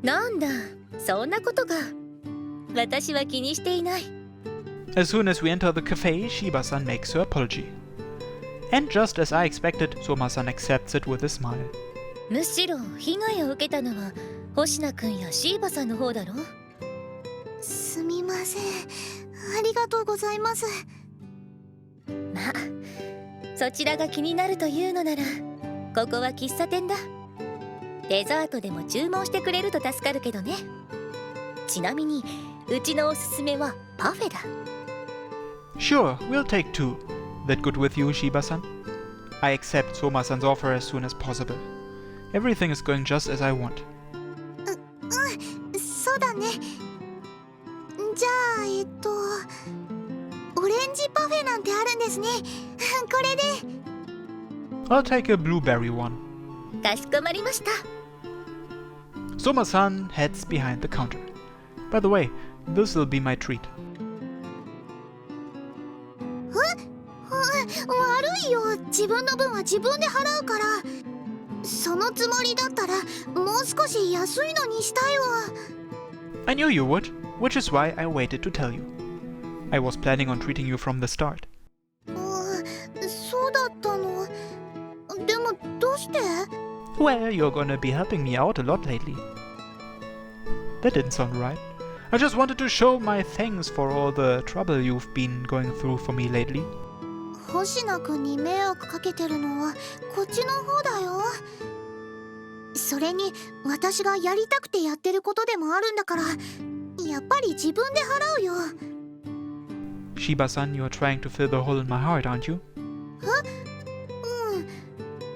なんだ、そんなことか。私は気にしていない。As soon as we enter the cafe, Shiba-san makes her apology. And just as I expected, Soma-san accepts it with a smile. むしろ被害を受けたのは星名くんやシーバさんの方だろ。すみません、ありがとうございます。まあ、そちらが気になるというのなら、ここは喫茶店だ。デザートでも注文してくれると助かるけどね。ちなみにうちのおすすめはパフェだ。 Sure, we'll take two. That good with you, Shiba-san? I accept Soma-san's offer as soon as possible. Everything is going just as I want. そうだね。じゃあオレンジパフェなんてあるんですね。これで。 I'll take a blueberry one. かしこまりました。 Soma-san heads behind the counter. By the way, this will be my treat. 悪いよ、自分の分は自分で払うから。そのつもりだったらもう少し安いのにしたいわ。 I knew you would, which is why I waited to tell you. I was planning on treating you from the start. そうだったの。でもどうして？ Well, you're gonna be helping me out a lot lately. That didn't sound right. I just wanted to show my thanks for all the trouble you've been going through for me lately. 星名くんに迷惑かけてるのはこっちの方だよ。それに私がやりたくてやってることでもあるんだから、やっぱり自分で払うよ。 Shiba-san, you're trying to fill the hole in my heart, aren't you?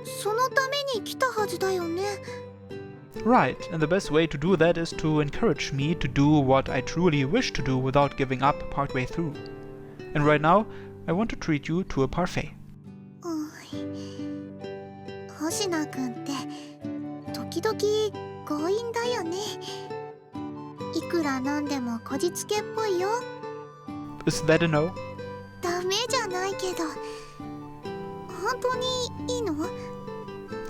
そのために来たはずだよね。 Right, and the best way to do that is to encourage me to do what I truly wish to do without giving up partway through. And right now, I want to treat you to a parfait. 星名くんって時々強引だよね。いくらなんでもこじつけっぽいよ。 Is that a no? ダメじゃないけど、本当にいいの？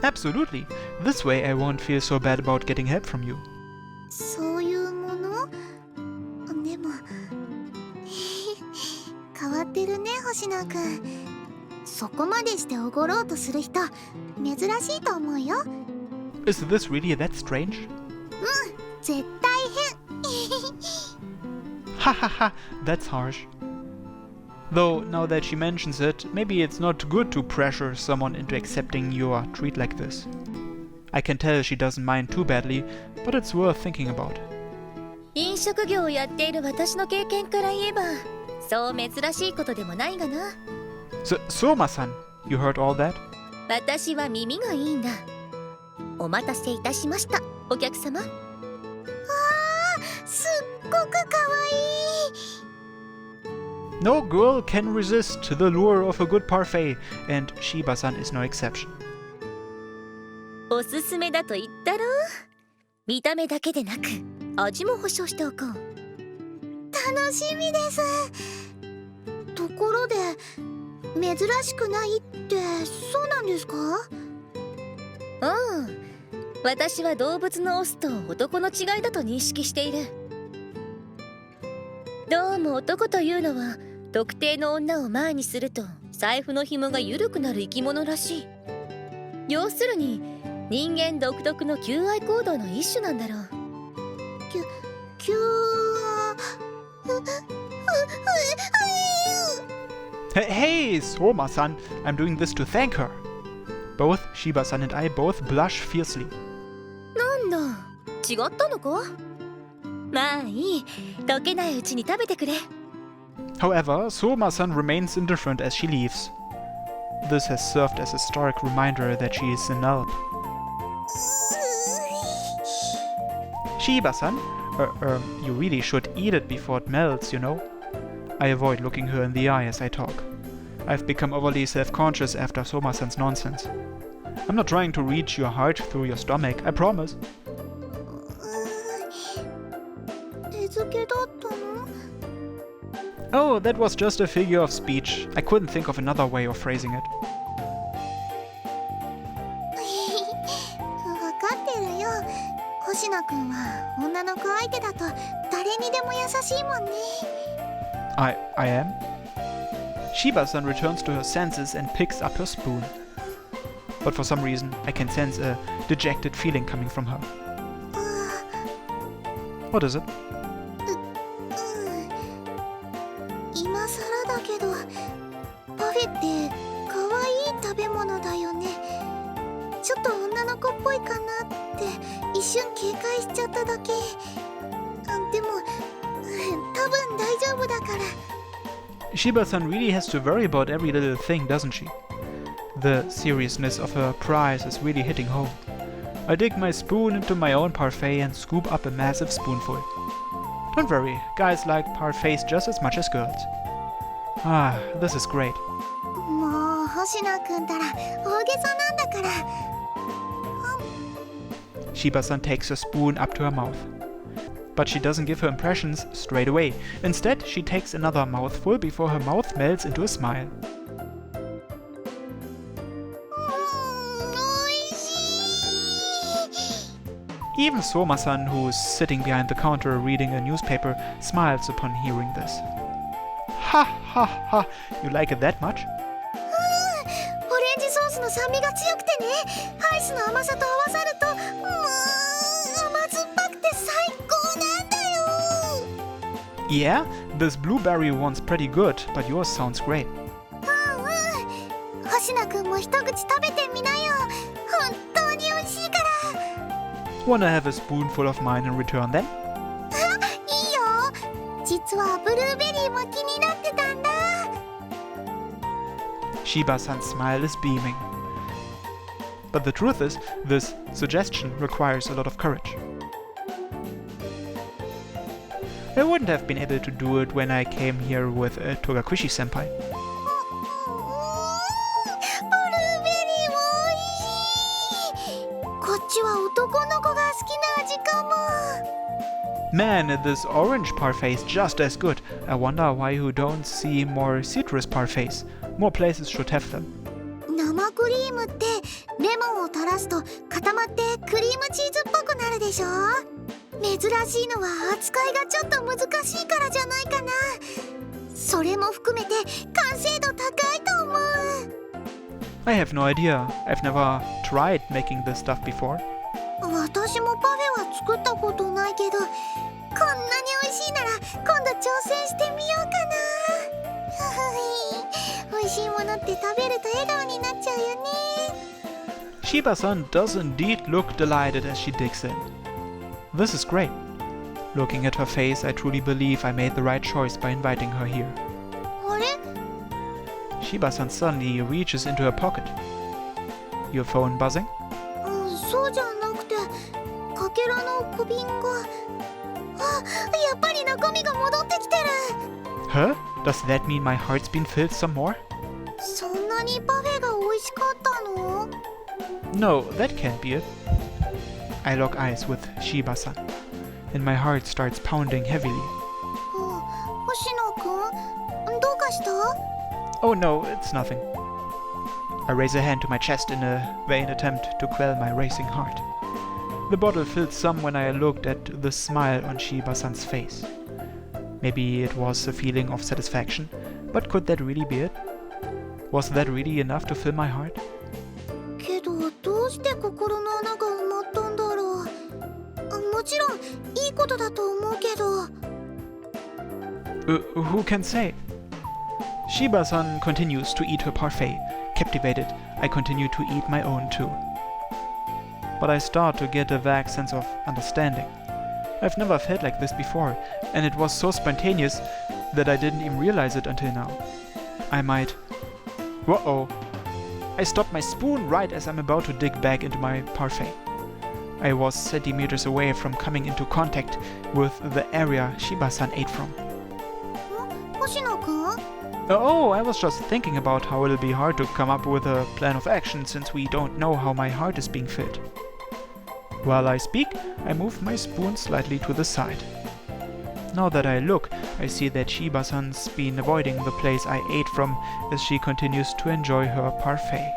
Absolutely. This way I won't feel so bad about getting help from you. そういうもの？でも変わってるね、星名くん。そこまでしておごろうとする人珍しいと思うよ。 Is this really that strange? 絶対変。 Ha ha ha, that's harsh. Though, now that she mentions it, maybe it's not good to pressure someone into accepting your treat like this. I can tell she doesn't mind too badly, but it's worth thinking about. 飲食業をやっている私の経験から言えば、そう珍しいことでもないがな。Soma-san, you heard all that? 私は耳がいいんだ。お待たせいたしました、お客様。すっごくかわいい。 No girl can resist the lure of a good parfait, and Shiba-san is no exception. おすすめだと言ったろ。見た目だけでなく味も保証しておこう。楽しみです。ところで珍しくないってそうなんですか？私は動物のオスと男の違いだと認識している。どうも男というのは特定の女を前にすると財布の紐が緩くなる生き物らしい。要するに人間独特の求愛行動の一種なんだろう。Hey, Soma-san, I'm doing this to thank her. Both Shiba-san and I both blush fiercely. なんだ、違ったのか？まあいい、溶けないうちに食べてくれ。 However, Soma-san remains indifferent as she leaves. This has served as a stark reminder that she is an elf. Shiba-san, you really should eat it before it melts, you know. I avoid looking her in the eye as I talk. I've become overly self-conscious after Soma-san's nonsense. I'm not trying to reach your heart through your stomach, I promise. 餌付けだったの？ Oh, that was just a figure of speech. I couldn't think of another way of phrasing it. 分かってるよ。星野くんは女の子相手だと誰にでも優しいもんね。I am? Shiba-san returns to her senses and picks up her spoon. But for some reason, I can sense a dejected feeling coming from her. What is it? 今更だけど、パフェって可愛い食べ物だよね。ちょっと女の子っぽいかなって一瞬警戒しちゃっただけ。でも、多分大丈夫だから。Shiba-san really has to worry about every little thing, doesn't she? The seriousness of her prize is really hitting home. I dig my spoon into my own parfait and scoop up a massive spoonful. Don't worry, guys like parfaits just as much as girls. Ah, this is great. もう星野くんたら大げさなんだから。Shiba-san takes her spoon up to her mouth. But she doesn't give her impressions straight away. Instead, she takes another mouthful before her mouth melts into a smile. おいしい。 Even Soma-san, who's sitting behind the counter reading a newspaper, smiles upon hearing this. Ha ha ha! You like it that much? オレンジソースの酸味が強くてね、アイスの甘さと合わさると、甘酸っぱくて最高なんだよ。 Yeah? This blueberry one's pretty good, but yours sounds great. 星野くんも一口食べてみなよ。本当に美味しいから。 Wanna have a spoonful of mine in return then? いいよ。実はブルーベリーも気になってたんだ。 Shiba-san's smile is beaming. But the truth is, this suggestion requires a lot of courage. I wouldn't have been able to do it when I came here with Togakushi-senpai. ブルーベリーも美味しい。こっちは男の子が好きな味かも。 Man, this orange parfait is just as good. I wonder why you don't see more citrus parfaits. More places should have them. 生クリームってレモンを垂らすと固まってクリームチーズっぽくなるでしょ。珍しいのは扱いがちょっと難しいからじゃないかな。それも含めて完成度高いと思う。 I have no idea. I've never tried making this stuff before. 私もパフェは作ったことないけど、こんなに美味しいなら今度挑戦してみようかな。美味しいものって食べると笑顔になっちゃうよね。 Shiba-san does indeed look delighted as she digs in. This is great. Looking at her face, I truly believe I made the right choice by inviting her here. あれ？ Shiba-san suddenly reaches into her pocket. Your phone buzzing? そうじゃなくて、かけらの小瓶が。やっぱり中身が戻ってきてる。 Huh? Does that mean my heart's been filled some more? そんなにパフェが美味しかったの？ No, that can't be it. I lock eyes with Shiba-san, and my heart starts pounding heavily. 星野くん、どうかした？ Oh no, it's nothing. I raise a hand to my chest in a vain attempt to quell my racing heart. The bottle filled some when I looked at the smile on Shiba-san's face. Maybe it was a feeling of satisfaction, but could that really be it? Was that really enough to fill my heart? けど、どうして心の穴が埋まったんだろう。もちろんいいことだと思うけど。Who can say? Shiba-san continues to eat her parfait. Captivated, I continue to eat my own too. But I start to get a vague sense of understanding. I've never felt like this before, and it was so spontaneous that I didn't even realize it until now. I might... Whoa! I stopped my spoon right as I'm about to dig back into my parfait. I was centimeters away from coming into contact with the area Shiba-san ate from. 星野くん？ Oh, I was just thinking about how it'll be hard to come up with a plan of action since we don't know how my heart is being filled. While I speak, I move my spoon slightly to the side. Now that I look, I see that Shiba-san's been avoiding the place I ate from as she continues to enjoy her parfait.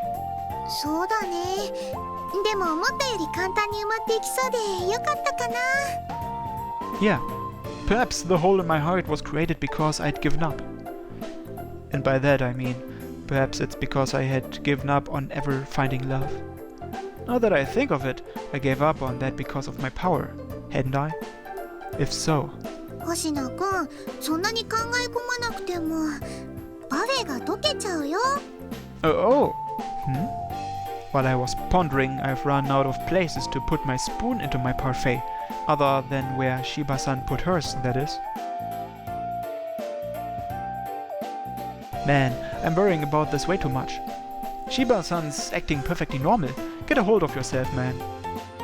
そうだね。でも思ったより簡単に埋まっていきそうでよかったかな。 Yeah, perhaps the hole in my heart was created because I'd given up. And by that I mean, perhaps it's because I had given up on ever finding love. Now that I think of it, I gave up on that because of my power, hadn't I? If so... 星野くん、そんなに考え込まなくてもパフェが溶けちゃうよ。 Oh! While I was pondering, I've run out of places to put my spoon into my parfait, other than where Shiba-san put hers, that is. Man, I'm worrying about this way too much. Shiba-san's acting perfectly normal. Get a hold of yourself, man.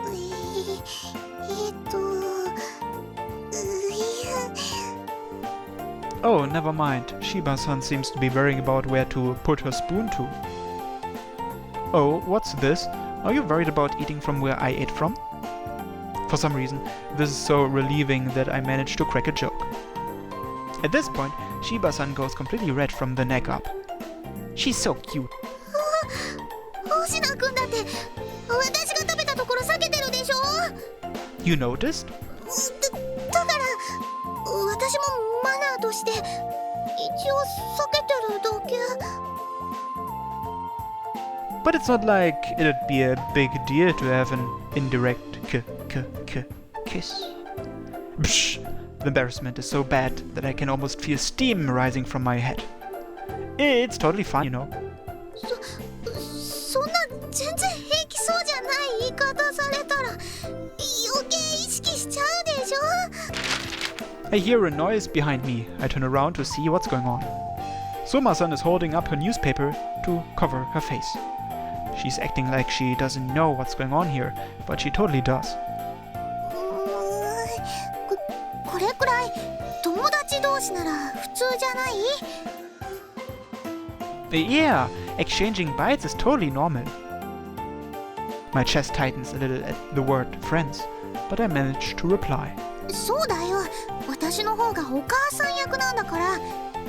いや Oh, never mind. Shiba-san seems to be worrying about where to put her spoon to. Oh, what's this? Are you worried about eating from where I ate from? For some reason, this is so relieving that I managed to crack a joke. At this point, Shiba-san goes completely red from the neck up. She's so cute. 星野くんだって私が食べたところ避けてるでしょ。 You noticed? だから私もマナーとして一応避けてるだけ。 But it's not like it'd be a big deal to have an indirect kiss. Psh, the embarrassment is so bad that I can almost feel steam rising from my head. It's totally fine, you know. そんな全然平気そうじゃない言い方されたら余計意識しちゃうでしょ。 I hear a noise behind me. I turn around to see what's going on. Soma-san is holding up her newspaper to cover her face. She's acting like she doesn't know what's going on here, but she totally does. これくらい友達同士なら普通じゃない？ Yeah, exchanging bites is totally normal. My chest tightens a little at the word friends, but I manage to reply. そうだよ。私の方がお母さん役なんだから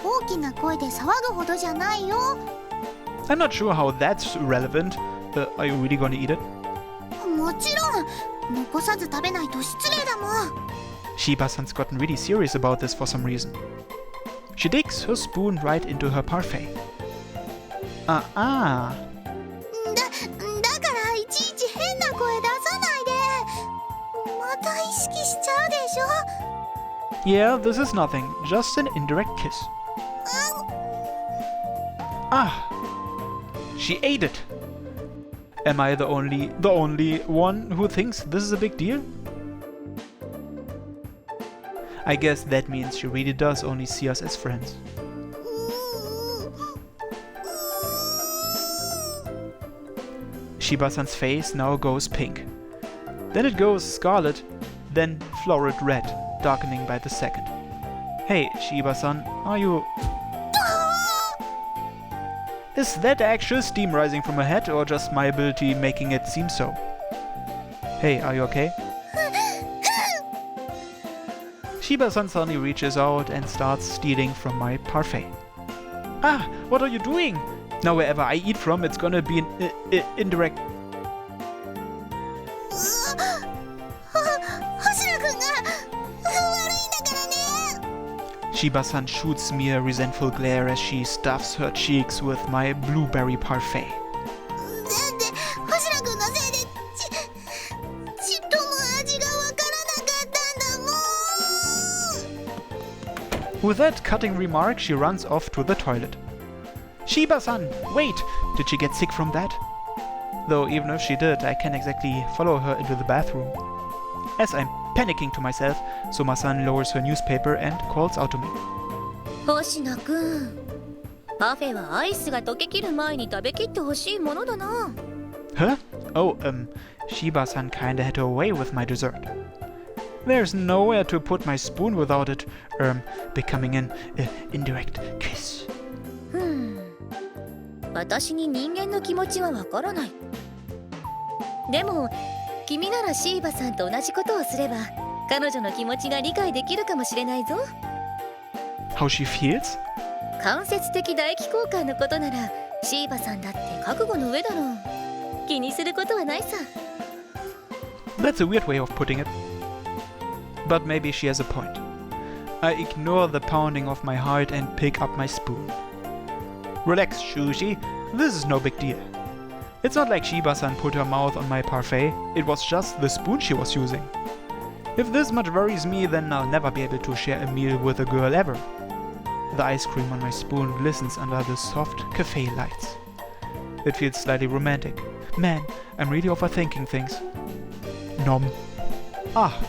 大きな声で騒ぐほどじゃないよ。 I'm not sure how that's relevant. Are you really gonna eat it? もちろん残さず食べないと失礼だもん。 Shiba-san's gotten really serious about this for some reason. She digs her spoon right into her parfait. だからいちいち変な声出さないで。また意識しちゃうでしょ。 Yeah, this is nothing. Just an indirect kiss. Ah! She ate it! Am I the only one who thinks this is a big deal? I guess that means she really does only see us as friends. Shiba-san's face now goes pink. Then it goes scarlet, then florid red, darkening by the second. Hey, Shiba-san, are you... Is that actual steam rising from her head, or just my ability making it seem so? Hey, are you okay? Shiba-san suddenly reaches out and starts stealing from my parfait. Ah, what are you doing? Now wherever I eat from, it's gonna be an indirect... 星野くんが悪いんだからね。 Shiba-san shoots me a resentful glare as she stuffs her cheeks with my blueberry parfait. だって星野くんのせいでちっとも味がわからなかったんだもん。 With that cutting remark, she runs off to the toilet. Shiba-san, wait! Did she get sick from that? Though even if she did, I can't exactly follow her into the bathroom. As I'm panicking to myself, Soma-san lowers her newspaper and calls out to me. 星野くん、パフェはアイスが溶けきる前に食べきってほしいものだな。 Huh? Oh, Shiba-san kinda had her way with my dessert. There's nowhere to put my spoon without it, becoming an indirect kiss. 私に人間の気持ちはわからない。でも君ならシーバさんと同じことをすれば彼女の気持ちが理解できるかもしれないぞ。 How she feels? 間接的唾液交換のことならシーバさんだって覚悟の上だろう。気にすることはないさ。That's a weird way of putting it. But maybe she has a point. I ignore the pounding of my heart and pick up my spoon. Relax, Shuji. This is no big deal. It's not like Shiba-san put her mouth on my parfait. It was just the spoon she was using. If this much worries me, then I'll never be able to share a meal with a girl ever. The ice cream on my spoon glistens under the soft cafe lights. It feels slightly romantic. Man, I'm really overthinking things. Nom. Ah.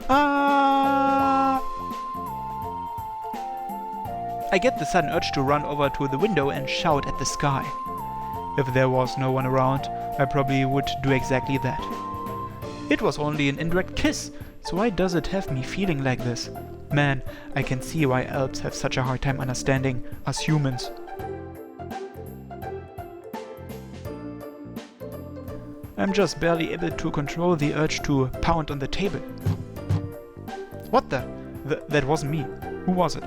Ah. I get the sudden urge to run over to the window and shout at the sky. If there was no one around, I probably would do exactly that. It was only an indirect kiss, so why does it have me feeling like this? Man, I can see why elves have such a hard time understanding us humans. I'm just barely able to control the urge to pound on the table. What the? That wasn't me. Who was it?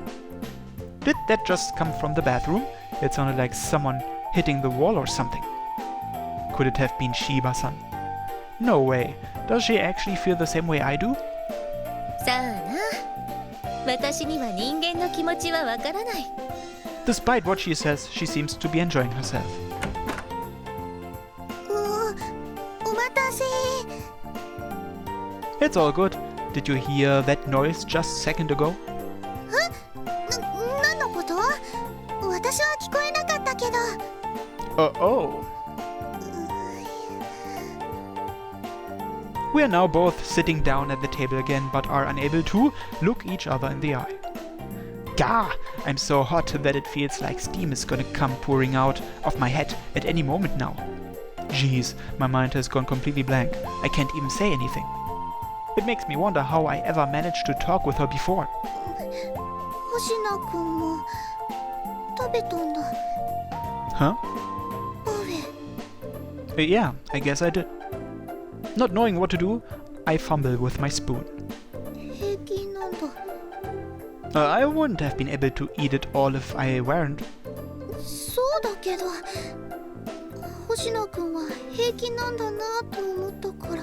Did that just come from the bathroom? It sounded like someone hitting the wall or something. Could it have been Shiba-san? No way. Does she actually feel the same way I do? さあな。私には人間の気持ちはわからない。 Despite what she says, she seems to be enjoying herself. お待たせ。 It's all good. Did you hear that noise just a second ago? 何のこと？私は聞こえなかったけど。Oh. We are now both sitting down at the table again, but are unable to look each other in the eye. Gah! I'm so hot that it feels like steam is gonna come pouring out of my head at any moment now. Jeez, my mind has gone completely blank. I can't even say anything. It makes me wonder how I ever managed to talk with her before. 星名くんも食べたんだ。 Huh? パフェ。 Yeah, I guess I did. Not knowing what to do, I fumble with my spoon. 平気なんだ。 I wouldn't have been able to eat it all if I weren't. そうだけど、星名くんは平気なんだなと思ったから。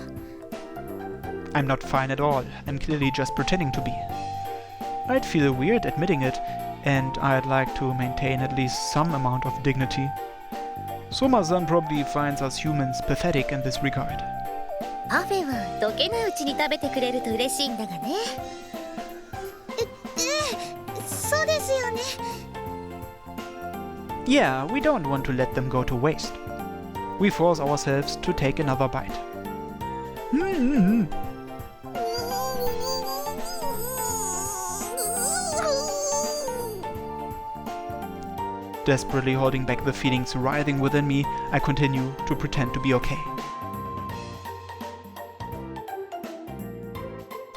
I'm not fine at all. I'm clearly just pretending to be. I'd feel weird admitting it, and I'd like to maintain at least some amount of dignity. Soma-san probably finds us humans pathetic in this regard. パフェは溶けないうちに食べてくれると嬉しいんだがね。そうですよね。 Yeah, we don't want to let them go to waste. We force ourselves to take another bite. Desperately holding back the feelings writhing within me, I continue to pretend to be okay.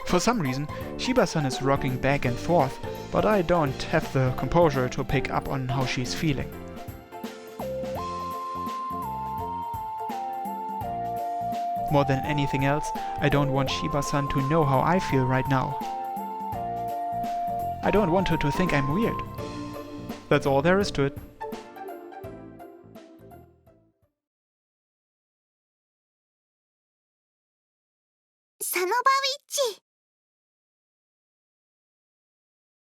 For some reason, Shiba-san is rocking back and forth, but I don't have the composure to pick up on how she's feeling. More than anything else, I don't want Shiba-san to know how I feel right now. I don't want her to think I'm weird. That's all there is to it.